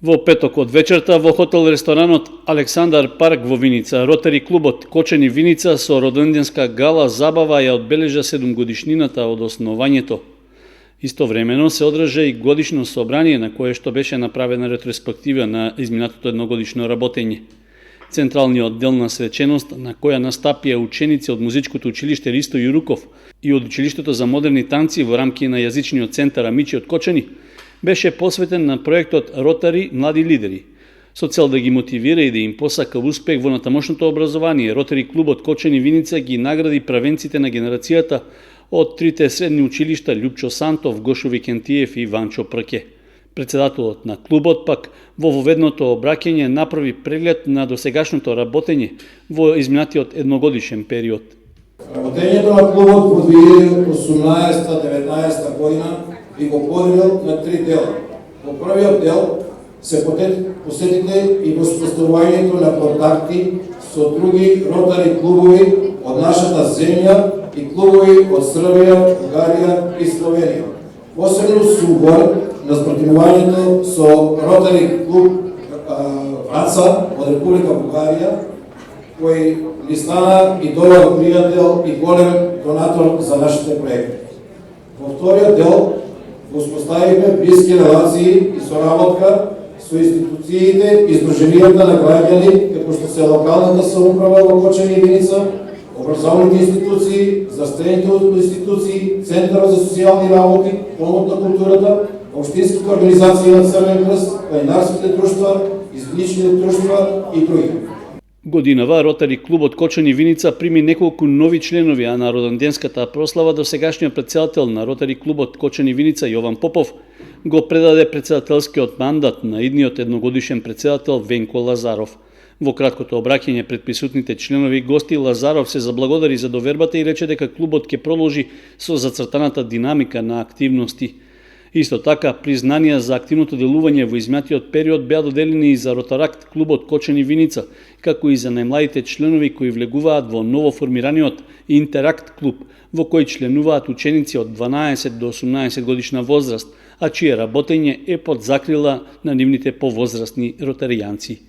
Во петок од вечерта во хотел-ресторанот Александар Парк во Виница, Ротари клубот Кочани Виница со роденденска гала забава ја одбележа 7-годишнината од основањето. Истовремено се одржа и годишно собрание на кое што беше направена ретроспектива на изминатото едногодишно работење. Централниот дел на свеченост на која настапија ученици од музичкото училиште Ристо Јуруков и од училиштето за модерни танци во рамки на јазичниот центар Амичи од Кочани беше посветен на проектот Ротари млади лидери. Со цел да ги мотивира и да им посака успех во натамошното образование, Ротари клубот Кочани Виница ги награди правенците на генерацијата од трите средни училишта Љупчо Сантов, Гошо Викентиев и Ванчо Прке. Председателот на клубот пак во воведното обраќање направи преглед на досегашното работење во изминатиот едногодишен период. Работењето на клубот во 2018-19 година и го поделил на три дела. Во првиот дел се посетите и воспоставувањето на контакти со други ротари клубови од нашата земја и клубови од Србија, Бугарија и Словенија. Посебно субор на спротивувањето со ротари клуб Враца од Република Бугарија, кој ни стана и добар пријател и голем донатор за нашите проекти. Во вториот дел успоставивме блиски релации и соработка со институциите и здруженијата на граѓани, како што се локалната самоуправа во Кочани и Виница, образовните институции, здравствените институции, Центарот за социјални работи, Домот на културата, општинските организации на Црвен крст, планинарските друштва, изгличните друштва и други. Годинава Ротари клубот Кочани Виница прими неколку нови членови, а на роденденската прослава досегашниот претседател на Ротари клубот Кочани Виница Јован Попов го предаде претседателскиот мандат на идниот едногодишен претседател Венко Лазаров. Во краткото обраќање пред присутните членови гости Лазаров се заблагодари за довербата и рече дека клубот ќе продолжи со зацртаната динамика на активности. Исто така, признанија за активното делување во изминатиот период беа доделени и за Ротаракт клубот Кочани Виница, како и за најмладите членови кои влегуваат во новоформираниот Интеракт клуб, во кој членуваат ученици од 12 до 18 годишна возраст, а чие работење е под закрила на нивните повозрастни ротаријанци.